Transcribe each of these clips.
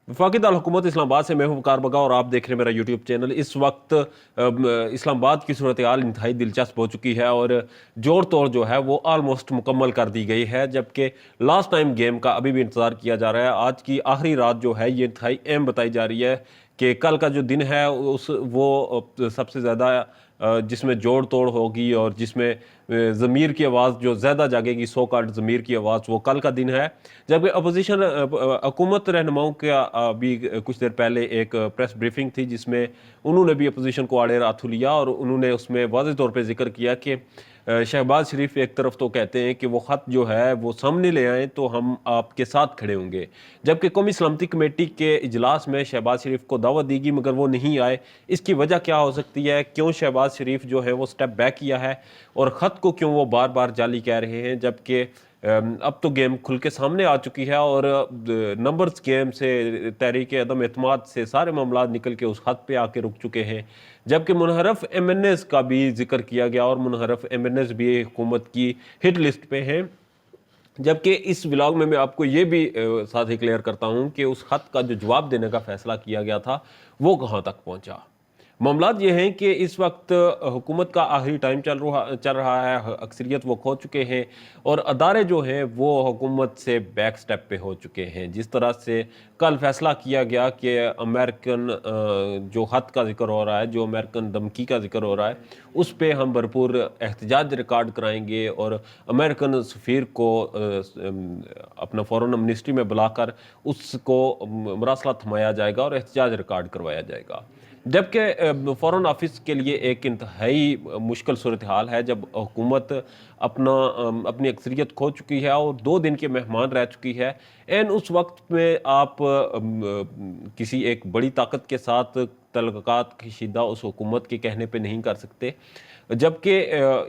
वफाकी दारकूमत इस्लामाबाद से मैं हूं वकार बगा और आप देख रहे हैं मेरा यूट्यूब चैनल। इस वक्त इस्लामाबाद की सूरत हाल इंतहाई दिलचस्प हो चुकी है और जोड़ तोड़ जो है वो आलमोस्ट मुकम्मल कर दी गई है, जबकि लास्ट टाइम गेम का अभी भी इंतज़ार किया जा रहा है। आज की आखिरी रात जो है ये इंतहाई अहम बताई जा रही है कि कल का जो दिन है उस वो सबसे ज़्यादा जिसमें जोड़ तोड़ होगी और जिसमें ज़मीर की आवाज़ जो ज़्यादा जागेगी, सो कॉल्ड ज़मीर की आवाज़, वो कल का दिन है। जबकि अपोजिशन हुकूमत रहनुमाओं का अभी कुछ देर पहले एक प्रेस ब्रीफिंग थी जिसमें उन्होंने भी अपोजिशन को आड़े हाथों लिया और उन्होंने उसमें वाज़ेह तौर पे जिक्र किया कि शहबाज शरीफ एक तरफ तो कहते हैं कि वो ख़त जो है वो सामने ले आएँ तो हम आपके साथ खड़े होंगे, जबकि कौमी सलामती कमेटी के इजलास में शहबाज शरीफ को दावत दी गई मगर वो नहीं आए। इसकी वजह क्या हो सकती है? क्यों शहबाज शरीफ जो है वो स्टेप बैक किया है और ख़त को क्यों वो बार बार जाली कह रहे हैं, जबकि अब तो गेम खुल के सामने आ चुकी है और नंबर्स गेम से, तहरीक अदम एतमाद से सारे मामला निकल के उस हद पे आके रुक चुके हैं। जबकि मुनहरफ एमएनएस का भी जिक्र किया गया और मुनहरफ एमएनएस भी हुकूमत की हिट लिस्ट पे हैं। जबकि इस व्लॉग में मैं आपको ये भी साथ ही क्लियर करता हूँ कि उस खत का जो जवाब देने का फैसला किया गया था वो कहाँ तक पहुँचा। मामलात ये हैं कि इस वक्त हुकूमत का आखिरी टाइम चल रहा है, अक्सरियत वो खो चुके हैं और अदारे जो हैं वो हुकूमत से बैक स्टेप पे हो चुके हैं। जिस तरह से कल फैसला किया गया कि अमेरिकन जो हद का जिक्र हो रहा है, जो अमेरिकन धमकी का जिक्र हो रहा है, उस पर हम भरपूर एहतजाज रिकॉर्ड कराएंगे और अमेरिकन सफ़ीर को अपना फॉरेन मिनिस्ट्री में बुलाकर उसको मरासला थमाया जाएगा और एहतजाज रिकॉर्ड करवाया जाएगा। जबकि फॉरेन ऑफिस के लिए एक इंतहाई मुश्किल सूरत हाल है जब हुकूमत अपनी अक्सरियत खो चुकी है और 2 दिन के मेहमान रह चुकी है। एंड उस वक्त में आप किसी एक बड़ी ताकत के साथ तल्लुकात की शिद्दा उस हुकूमत के कहने पे नहीं कर सकते, जबकि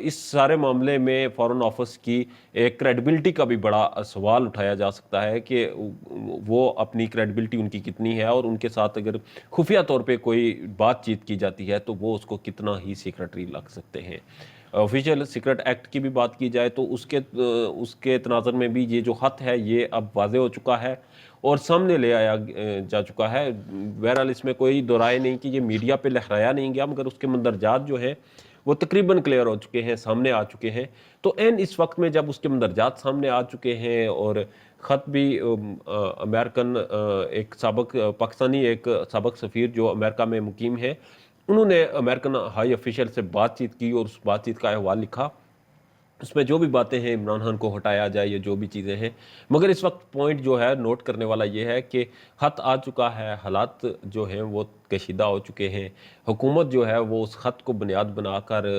इस सारे मामले में फॉरेन ऑफिस की एक क्रेडिबिलिटी का भी बड़ा सवाल उठाया जा सकता है कि वो अपनी क्रेडिबिलिटी उनकी कितनी है और उनके साथ अगर खुफिया तौर पे कोई बातचीत की जाती है तो वो उसको कितना ही सीक्रेटरी लग सकते हैं। ऑफिशियल सीक्रेट एक्ट की भी बात की जाए तो उसके तनाज़र में भी ये जो ख़त है ये अब वाज़ेह हो चुका है और सामने ले आया जा चुका है। बहरहाल इसमें कोई दो राय नहीं कि ये मीडिया पे लहराया नहीं गया, मगर उसके मंदरजात जो हैं वो तकरीबन क्लियर हो चुके हैं, सामने आ चुके हैं। तो एन इस वक्त में जब उसके मंदरजात सामने आ चुके हैं और ख़त भी अमेरिकन एक साबक पाकिस्तानी एक साबक सफ़ीर जो अमेरिका में मुकीम है, उन्होंने अमेरिकन हाई ऑफिशियल से बातचीत की और उस बातचीत का अहवाल लिखा। उसमें जो भी बातें हैं इमरान खान को हटाया जाए, ये जो भी चीज़ें हैं, मगर इस वक्त पॉइंट जो है नोट करने वाला ये है कि ख़त आ चुका है, हालात जो हैं वो कशीदा हो चुके हैं। हुकूमत जो है वो उस ख़त को बुनियाद बनाकर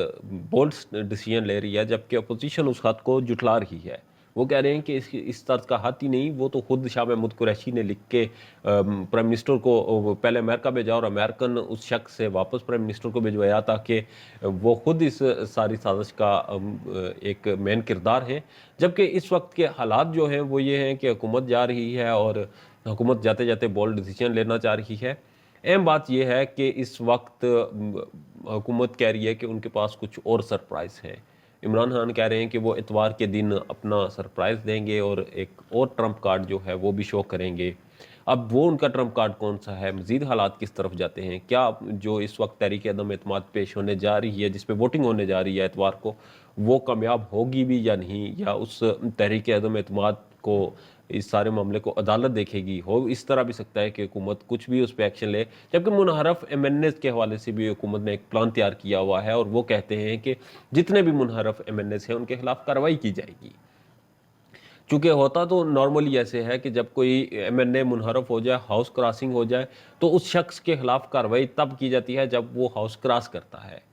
बोल्ड डिसीजन ले रही है, जबकि अपोजिशन उस ख़त को जुटला रही है। वो कह रहे हैं कि इस तर्ज का हाथ ही नहीं, वो तो खुद शाह महमूद कुरैशी ने लिख के प्राइम मिनिस्टर को पहले अमेरिका भेजा और अमेरिकन उस शख्स से वापस प्राइम मिनिस्टर को भिजवाया ताकि वो खुद इस सारी साजिश का एक मेन किरदार है। जबकि इस वक्त के हालात जो हैं वो ये हैं कि हुकूमत जा रही है और हुकूमत जाते जाते बोल्ड डिसीजन लेना चाह रही है। अहम बात यह है कि इस वक्त हुकूमत कह रही है कि उनके पास कुछ और सरप्राइज़ है। इमरान खान कह रहे हैं कि वो इतवार के दिन अपना सरप्राइज़ देंगे और एक और ट्रम्प कार्ड जो है वो भी शो करेंगे। अब वो उनका ट्रम्प कार्ड कौन सा है, मज़ीद हालात किस तरफ जाते हैं, क्या जो इस वक्त तहरीक अदम एतमाद पेश होने जा रही है, जिस पे वोटिंग होने जा रही है एतवार को, वो कामयाब होगी भी या नहीं, या उस तहरीक अदम एतमाद को इस सारे मामले को अदालत देखेगी। हो इस तरह भी सकता है कि हुकूमत कुछ भी उस पर एक्शन ले। जबकि मुनहरफ एमएनएस के हवाले से भी हुकूमत ने एक प्लान तैयार किया हुआ है और वो कहते हैं कि जितने भी मुनहरफ एमएनएस हैं उनके खिलाफ कार्रवाई की जाएगी। चूँकि होता तो नॉर्मली ऐसे है कि जब कोई एमएनए मुनहरफ हो जाए, हाउस क्रॉसिंग हो जाए, तो उस शख्स के खिलाफ कार्रवाई तब की जाती है जब वो हाउस क्रॉस करता है।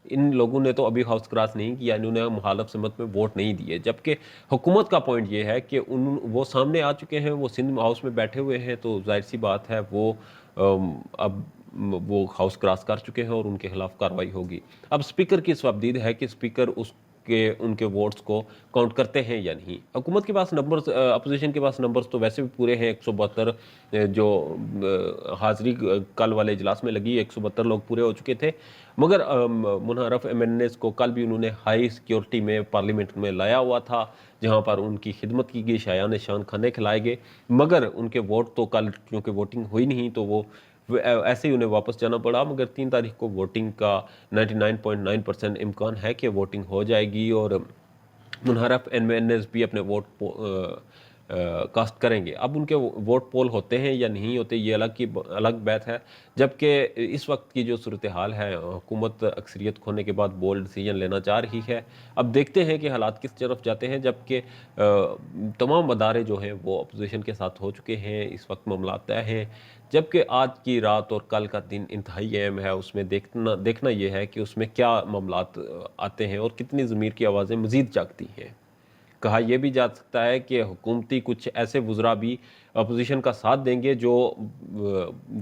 इन लोगों ने तो अभी हाउस क्रॉस नहीं किया, इन्होंने मुखालफ सिमत में वोट नहीं दिए। जबकि हुकूमत का पॉइंट ये है कि वो सामने आ चुके हैं, वो सिंध हाउस में बैठे हुए हैं, तो जाहिर सी बात है वो अब वो हाउस क्रॉस कर चुके हैं और उनके खिलाफ कार्रवाई होगी। अब स्पीकर की सवाबदीद है कि स्पीकर उस के उनके वोट्स को काउंट करते हैं या नहीं। हुकूमत के पास नंबर्स, अपोजिशन के पास नंबर्स तो वैसे भी पूरे हैं, 172 जो हाजिरी कल वाले इजलास में लगी, 172 लोग पूरे हो चुके थे। मगर मुनहरफ एमएनएस को कल भी उन्होंने हाई सिक्योरिटी में पार्लियामेंट में लाया हुआ था, जहां पर उनकी खिदमत की गई, शायान शान खाने खिलाए गए। मगर उनके वोट तो कल क्योंकि वोटिंग हुई नहीं तो वो ऐसे ही उन्हें वापस जाना पड़ा। मगर 3 तारीख को वोटिंग का 99.9% इम्कान है कि वोटिंग हो जाएगी और मुनहरफ एमएनएस भी अपने वोट कास्ट करेंगे। अब उनके वोट पोल होते हैं या नहीं होते, ये अलग बात है। जबकि इस वक्त की जो सूरत हाल है, हुकूमत अक्सरियत खोने के बाद बोल्ड डिसीजन लेना चाह रही है। अब देखते हैं कि हालात किस तरफ जाते हैं। जबकि तमाम अदारे जो हैं वो अपोजिशन के साथ हो चुके हैं, इस वक्त मामला तय हैं। जबकि आज की रात और कल का दिन इंतहाई अहम है, उसमें देखना यह है कि उसमें क्या मामलात आते हैं और कितनी ज़मीर की आवाज़ें मज़ीद जागती हैं। कहा यह भी जा सकता है कि हुकूमती कुछ ऐसे वज़रा भी अपोजिशन का साथ देंगे जो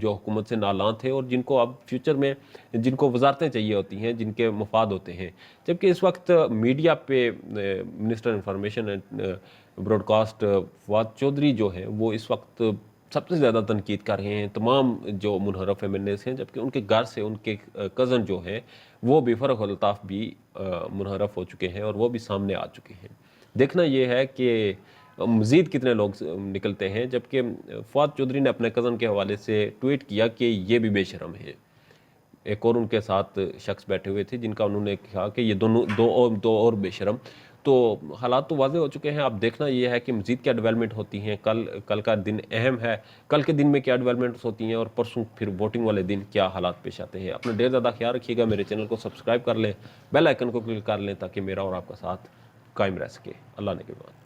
हुकूमत से नालां थे और जिनको अब फ्यूचर में जिनको वजारतें चाहिए होती हैं, जिनके मफाद होते हैं। जबकि इस वक्त मीडिया पे minister information and broadcast Fawad Chaudhry जो हैं वो इस वक्त सबसे ज़्यादा तनकीद कर रहे हैं तमाम जो मुनहरफ एमएनएस हैं। जबकि उनके घर से उनके कज़न जो हैं वो बेफरक अल्ताफ़ भी मुनहरफ हो चुके हैं और वो भी सामने आ चुके हैं। देखना यह है कि मज़ीद कितने लोग निकलते हैं। जबकि फवाद चौधरी ने अपने कज़न के हवाले से ट्वीट किया कि ये भी बेशरम है। एक और उनके साथ शख्स बैठे हुए थे जिनका उन्होंने कहा कि ये दो और बेशरम। तो हालात तो वाज़े हो चुके हैं। अब देखना यह है कि मज़ीद क्या डेवलपमेंट होती हैं। कल का दिन अहम है, कल के दिन में क्या डेवलपमेंट्स होती हैं और परसों फिर वोटिंग वाले दिन क्या हालात पेश आते हैं। अपना ढेर ज़्यादा ख्याल रखिएगा। मेरे चैनल को सब्सक्राइब कर लें, बेल आइकन को क्लिक कर लें ताकि मेरा और आपका साथ कायम रह सके। अल्लाह ने के बाद।